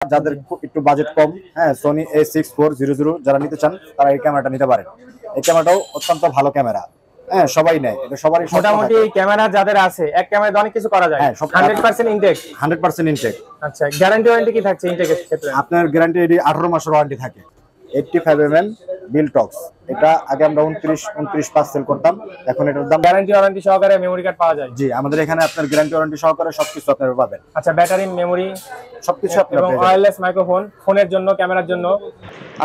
যাদের একটু বাজেট কম, হ্যাঁ, সোনি A6400 যারা নিতে চান তারা এই ক্যামেরাটা নিতে পারেন। এই ক্যামেরাটাও অত্যন্ত ভালো ক্যামেরা, হ্যাঁ, সবাই নেয়, এটা সবারই মোটামুটি এই ক্যামেরা যাদের আছে এক ক্যামেরাতে অনেক কিছু করা যায়। হ্যাঁ, 100% ইনটেক। 100% ইনটেক। আচ্ছা, গ্যারান্টি ওয়ারেন্টি কি থাকছে ইনটেকের ক্ষেত্রে? আপনার গ্যারান্টি 18 মাসের ওয়ারেন্টি থাকে। 85mm বিলটক্স, এটা আগে আমরা 29.5 সেল করতাম, এখন এটার দাম গ্যারান্টি ওয়ারেন্টি সহকারে মেমরি কার্ড পাওয়া যায়। জি, আমাদের এখানে আপনার গ্যারান্টি ওয়ারেন্টি সহকারে সবকিছু আপনারা পাবেন। আচ্ছা, ব্যাটারি, মেমরি সবকিছু আপনারা এবং ওয়্যারলেস মাইক্রোফোন, ফোনের জন্য, ক্যামেরার জন্য।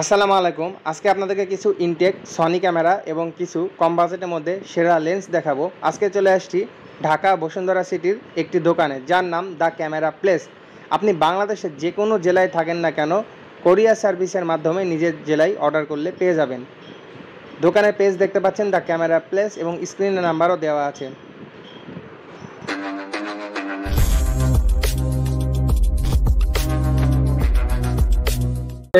আসসালামু আলাইকুম। আজকে আপনাদেরকে কিছু ইনটেক সনি ক্যামেরা এবং কিছু কম বাজেটের মধ্যে সেরা লেন্স দেখাবো। আজকে চলে আসছি ঢাকা বসুন্ধরা সিটির একটি দোকানে, যার নাম দ্য ক্যামেরা প্লেস। আপনি বাংলাদেশের যে কোনো জেলায় থাকেন না কেন, কোরিয়ার সার্ভিসের মাধ্যমে নিজের জেলায় অর্ডার করলে পেয়ে যাবেন। দোকানের পেজ দেখতে পাচ্ছেন দ্য ক্যামেরা প্লেস, এবং স্ক্রিনে নাম্বারও দেওয়া আছে।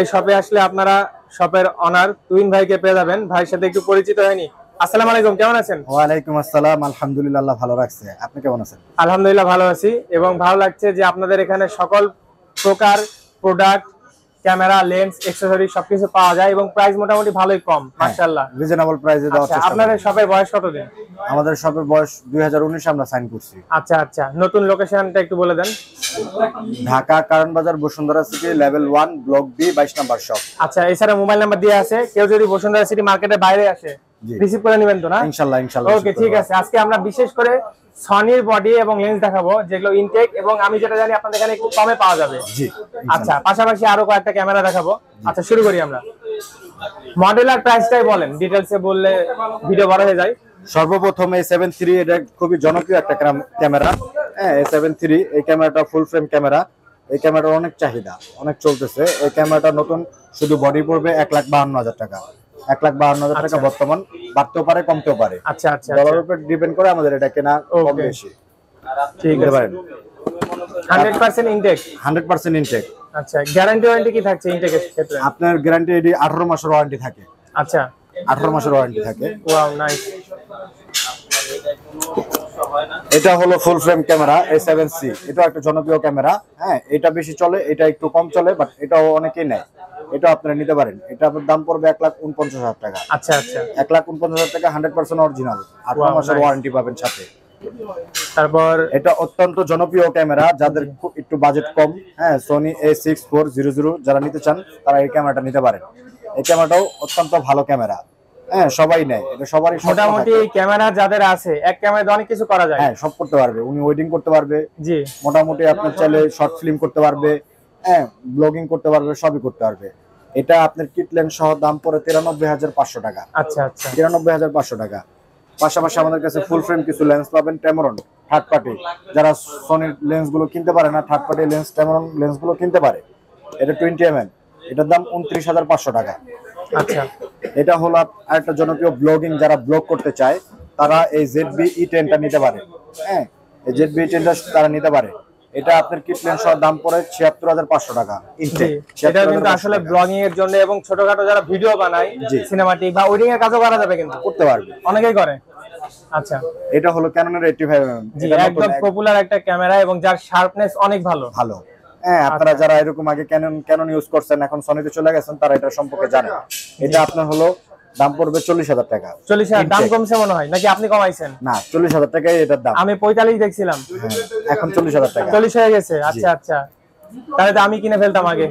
এই শপে আসলে আপনারা শপের অনার তুহিন ভাইকে পেয়ে যাবেন। ভাইয়ের সাথে একটু পরিচিত হয়নি। আসসালামু আলাইকুম, কেমন আছেন? ওয়ালাইকুম আসসালাম, আলহামদুলিল্লাহ, আল্লাহ ভালো রাখছে। আপনি কেমন আছেন? আলহামদুলিল্লাহ ভালো আছি, এবং ভালো লাগছে যে আপনাদের এখানে সকল প্রকার প্রোডাক্ট, ক্যামেরা, লেন্স, অ্যাকসেসরি সবকিছু পাওয়া যায় এবং প্রাইস মোটামুটি ভালোই কম, মাশাআল্লাহ, রিজনেবল প্রাইসে দেওয়ার চেষ্টা করি। আপনাদের শপের বয়স কতদিন? আমাদের শপের বয়স 2019 আমরা সাইন করছি। আচ্ছা আচ্ছা, নতুন লোকেশনটা একটু বলে দেন। ঢাকা কারণ বাজার Bashundhara city level 1 block B 22 number shop. আচ্ছা, এছাড়া মোবাইল নাম্বার দিয়ে আছে, কেউ যদি বসুন্ধরা সিটি মার্কেটের বাইরে আসে রিসিভ করে নেবেন তো না? ইনশাআল্লাহ ইনশাআল্লাহ। ওকে, ঠিক আছে। আজকে আমরা বিশেষ করে সনির বডি এবং লেন্স দেখাবো, যেগুলো ইনটেক এবং আমি যেটা জানি আপনাদের এখানে একটু কমে পাওয়া যাবে। জি, আচ্ছা, পাশাপাশি আরো কয়েকটা ক্যামেরা দেখাবো। আচ্ছা, শুরু করি আমরা। মডেল আর প্রাইসটাই বলেন, ডিটেইলসে বললে ভিডিও বড় হয়ে যায়। সর্বপ্রথম A7 III, এটা খুবই জনপ্রিয় একটা ক্যামেরা। হ্যাঁ, A7 III এই ক্যামেরাটা ফুল ফ্রেম ক্যামেরা। এই ক্যামেরাটার অনেক চাহিদা, অনেক চলতেছে। এই ক্যামেরাটা নতুন, শুধু বডি পড়বে 1,52,000 টাকা। 1,52,000 টাকা বর্তমান, বাড়তেও পারে কমতেও পারে। আচ্ছা আচ্ছা, ডলারের উপর ডিপেন্ড করে আমাদের এটা কেনা কম বেশি। ঠিক আছে। 100% ইনটেক। 100% ইনটেক। আচ্ছা, গ্যারান্টি ওয়ারেন্টি কি থাকছে ইনটেকের ক্ষেত্রে? আপনার গ্যারান্টি 18 মাসের ওয়ারেন্টি থাকে। আচ্ছা, 18 মাসের ওয়ারেন্টি থাকে। Wow, nice. এটা হলো ফুল ফ্রেম ক্যামেরা A7C, এটা একটা জনপ্রিয় ক্যামেরা। হ্যাঁ, এটা বেশি চলে, এটা একটু কম চলে, বাট এটাও অনেকেই নেয়। এটা আপনারা নিতে পারেন। এটা আপনার দাম পড়বে 1,49,000 টাকা। আচ্ছা আচ্ছা, 1,49,000 টাকা, 100% অরিজিনাল, 18 মাসের ওয়ারেন্টি পাবেন সাথে। তারপর এটা অত্যন্ত জনপ্রিয় ক্যামেরা, যাদের একটু বাজেট কম, হ্যাঁ, সোনি A6400 যারা নিতে চান তারা এই ক্যামেরাটা নিতে পারেন। এই ক্যামেরাটাও অত্যন্ত ভালো ক্যামেরা, হ্যাঁ, সবাই নেয়, এটা সবারই। মোটামুটি এই ক্যামেরা যাদের আছে এক ক্যামেরাতে অনেক কিছু করা যায়। হ্যাঁ, সব করতে পারবে। উনি ওয়েডিং করতে পারবে, জি, মোটামুটি আপনার চাইলে শর্ট ফিল্ম করতে পারবে, হ্যাঁ, ব্লগিং করতে পারবে, সবই করতে পারবে। এটা আপনার কিট লেন্স সহ দাম পড়ে 93,500 টাকা। আচ্ছা আচ্ছা, 93,500 টাকা। পাশাপাশি আমাদের কাছে ফুল ফ্রেম কিছু লেন্স পাবেন, টেমরন থার্ড পার্টি, যারা সনির লেন্স গুলো কিনতে পারে না, থার্ড পার্টি লেন্স টেমরন লেন্স গুলো কিনতে পারে। এটা 20mm, এটার দাম 29,500 টাকা। আচ্ছা, এটা হলো আরেকটা জনপ্রিয় ব্লগিং, যারা ব্লগ করতে চায় তারা এই ZV-E10টা নিতে পারে। হ্যাঁ, এই ZV-E10টা তারা নিতে পারে। এটা আপনার কিট লেন্স সহ দাম পড়ে 76,500 টাকা। এটা কিন্তু আসলে ব্লগিং এর জন্য এবং ছোটখাটো যারা ভিডিও বানায়, সিনেমাটিক বা ওয়েডিং এর কাজও করা যাবে, কিন্তু করতে পারবে, অনেকেই করে। আচ্ছা, এটা হলো ক্যাননের 85mm, এটা একদম পপুলার একটা ক্যামেরা এবং যার শার্পনেস অনেক ভালো। হ্যাঁ, আপনারা যারা এরকম আগে ক্যানন ইউজ করছেন, এখন সনিতে চলে গেছেন, তারা এটা সম্পর্কে জানেন। এটা আপনার হলো দাম পড়বে 40,000 টাকা। 40,000 দাম কমছে মনে হয়, নাকি আপনি কমাইছেন? না, 40,000 টাকাই এটার দাম। আমি 45 দেখছিলাম, এখন 40,000 টাকা। 40 হয়ে গেছে। আচ্ছা আচ্ছা, তাহলে তো আমি কিনে ফেলতাম আগে।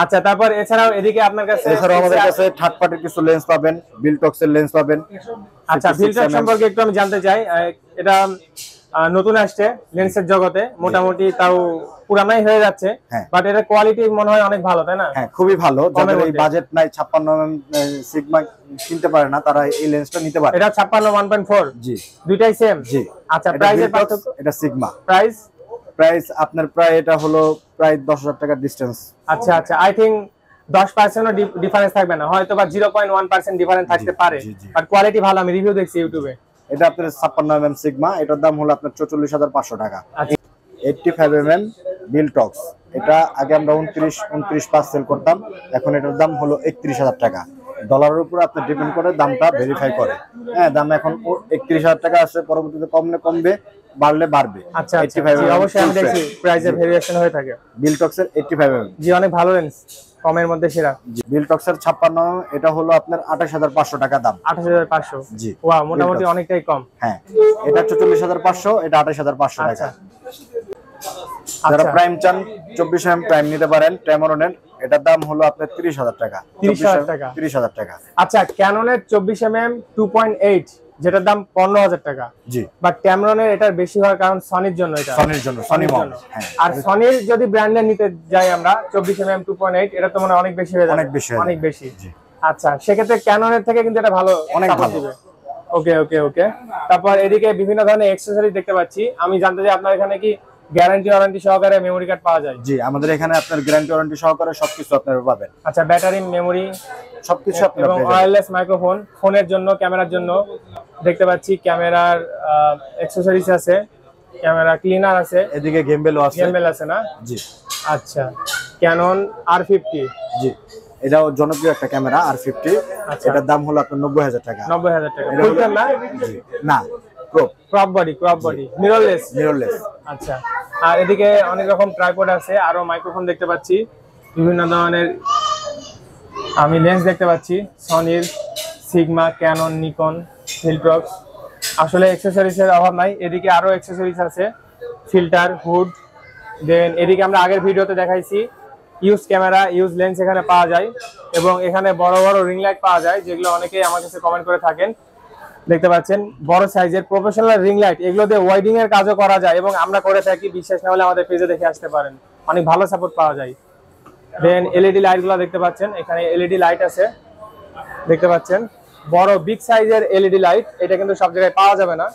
আচ্ছা, তারপর এছাড়াও এদিকে আপনার কাছে আমাদের কাছে থার্ড পার্টির কিছু লেন্স পাবেন, বিলটক্সের লেন্স পাবেন। আচ্ছা, বিলটক্স সম্পর্কে একটু আমি জানতে চাই। এটা নতুন আসছে লেন্সের জগতে, মোটামুটি তাও পুরানাই হয়ে যাচ্ছে, বাট এর কোয়ালিটি মনে হয় অনেক ভালো, তাই না? হ্যাঁ, খুবই ভালো। যাদের এই বাজেট নাই, 56mm সিগমা কিনতে পারে না, তারা এই লেন্সটা নিতে পারে। এটা 56 1.4, জি, দুইটাই সেম। জি। আচ্ছা, প্রাইসের পার্থক্য? এটা সিগমা। প্রাইস আপনার প্রায় এটা হলো প্রায় 10,000 টাকার ডিসটেন্স। আচ্ছা আচ্ছা, আই থিং 10% ডিফারেন্স থাকবে না, হয়তো বা 0.1% ডিফারেন্স থাকতে পারে, বাট কোয়ালিটি ভালো। আমি রিভিউ দেখছি ইউটিউবে। এটা আপনার 56mm সিগমা, এটার দাম হলো আপনার 44,500 টাকা। 85mm বিলটক্স, এটা আগে আমরা 29.5 সেল করতাম, এখন এটার দাম হলো 31,000 টাকা। ডলারের উপর আপনি ডিপেন্ড করে দামটা ভেরিফাই করে। হ্যাঁ, দাম এখন 31,000 টাকা আছে, পরবর্তীতে কমবে বাড়লে বাড়বে। আচ্ছা আচ্ছা, জি অবশ্যই আমি দেখছি প্রাইসে ভেরিয়েশন হয়ে থাকে। বিলটক্সের 85 mm, জি অনেক ভালো লেন্স, কমের মধ্যে সেরা। জি বিলটক্সের 56, এটা হলো আপনার 28500 টাকা দাম। 28500, জি ওয়াও মোটামুটি অনেকটাই কম। হ্যাঁ, এটা 44500, এটা 28500 টাকা। আচ্ছা যারা আচ্ছা, প্রাইম চান 24 mm প্রাইম নিতে পারেন ট্যামরনের, এটার দাম হলো আপনার 30000 টাকা। 30000 টাকা। 30000 টাকা। আচ্ছা, ক্যাননের 24 mm 2.8 যেটার দাম 15000 টাকা। জি বাট ক্যামেরনের এটার বেশি হওয়ার কারণ সনির জন্য, এটা সনির জন্য, সনি মডেল। হ্যাঁ, আর সনির যদি ব্র্যান্ডের নিতে যাই আমরা 24 mm 2.8, এটা তো মানে অনেক বেশি হয়ে যাবে, অনেক বেশি, অনেক বেশি। আচ্ছা, সেক্ষেত্রে ক্যাননের থেকে কিন্তু এটা ভালো, অনেক support ভালো। দিবে। ওকে ওকে ওকে। তারপর এদিকে বিভিন্ন ধরনের অ্যাকসেসরিজ দেখতে পাচ্ছি। আমি জানতে চাই আপনার এখানে কি গ্যারান্টি ওয়ারেন্টি সহকারে মেমরি কার্ড পাওয়া যায়? জি আমাদের এখানে আপনার গ্যারান্টি ওয়ারেন্টি সহকারে সবকিছু আপনারা পাবেন। আচ্ছা, ব্যাটারি, মেমরি সবকিছু আপনারা এবং পেয়ে যাবেন। ওয়্যারলেস মাইক্রোফোন, ফোনের জন্য, ক্যামেরার জন্য দেখতে পাচ্ছি। ক্যামেরার অ্যাকসেসরিজ আছে, ক্যামেরা ক্লিনার আছে, এদিকে গেমবেলও আছে। গেমবেল আছে না? জি আচ্ছা, ক্যানন R50, জি এটাও জনপ্রিয় একটা ক্যামেরা R50। আচ্ছা। এটার দাম হলো আপনার 90000 টাকা। 90000 টাকা। এটা ফুল হলো- ফ্রেম না? জি না, ক্রপ বডি, মিররলেস। মিররলেস। আচ্ছা, আর এদিকে অনেক রকম ট্রাইপড আছে, আরো মাইক্রোফোন দেখতে পাচ্ছি, বিভিন্ন ধরনের আমি লেন্স দেখতে পাচ্ছি, সনির, সিগমা, ক্যানন, নিকন, ফিল্টক্স। আসলে অ্যাকসেসরিজের অভাব নাই। এদিকে আরো অ্যাকসেসরিজ আছে, ফিল্টার, হুড। দেন এদিকে আমরা আগের ভিডিওতে দেখাইছি ইউজ ক্যামেরা, ইউজ লেন্স এখানে পাওয়া যায়, এবং এখানে বড় বড় রিং লাইট পাওয়া যায়, যেগুলো অনেকেই আমার কাছে কমেন্ট করে থাকেন। দেখতে পাচ্ছেন বড় সাইজের প্রফেশনাল রিং লাইট, এগুলো দিয়ে ওয়েডিং এর কাজও করা যায়, এবং আমরা করে থাকি। বিশ্বাস না হলে আমাদের পেজে দেখে আসতে পারেন, অনেক ভালো সাপোর্ট পাওয়া যায়। দেন এলইডি লাইট গুলো দেখতে পাচ্ছেন, এখানে এলইডি লাইট আছে, দেখতে পাচ্ছেন বড় বিগ সাইজের এলইডি লাইট। এটা কিন্তু সব জায়গায় পাওয়া যাবে না,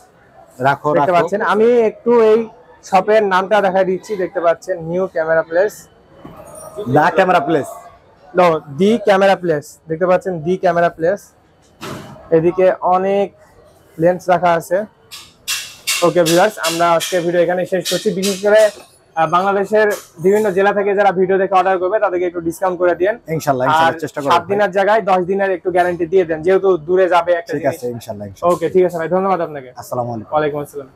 রাখো দেখতে রাখো। পাচ্ছেন। আমি একটু এই শপের নামটা দেখাই দিচ্ছি, দেখতে পাচ্ছেন new camera place, the camera place. No the camera place, দেখতে পাচ্ছেন দি ক্যামেরা প্লেস। এদিকে অনেক লেন্স রাখা আছে। ওকে ভিউয়ার্স, আমরা আজকে ভিডিও এখানে শেষ করছি। বিশেষ করে বাংলাদেশের বিভিন্ন জেলা থেকে যারা ভিডিও দেখে অর্ডার করবে তাদেরকে একটু ডিসকাউন্ট করে দেন ইনশাআল্লাহ আর ইনশাআল্লাহ চেষ্টা করব। 7 দিনের জায়গায় 10 দিনের একটু গ্যারান্টি দিয়ে দেন, যেহেতু দূরে যাবে একটা ঠিক জিনিস। আছে ইনশাআল্লাহ। ওকে ঠিক আছে ভাই, ধন্যবাদ আপনাকে। আসসালামু আলাইকুম। ওয়ালাইকুম আসসালাম।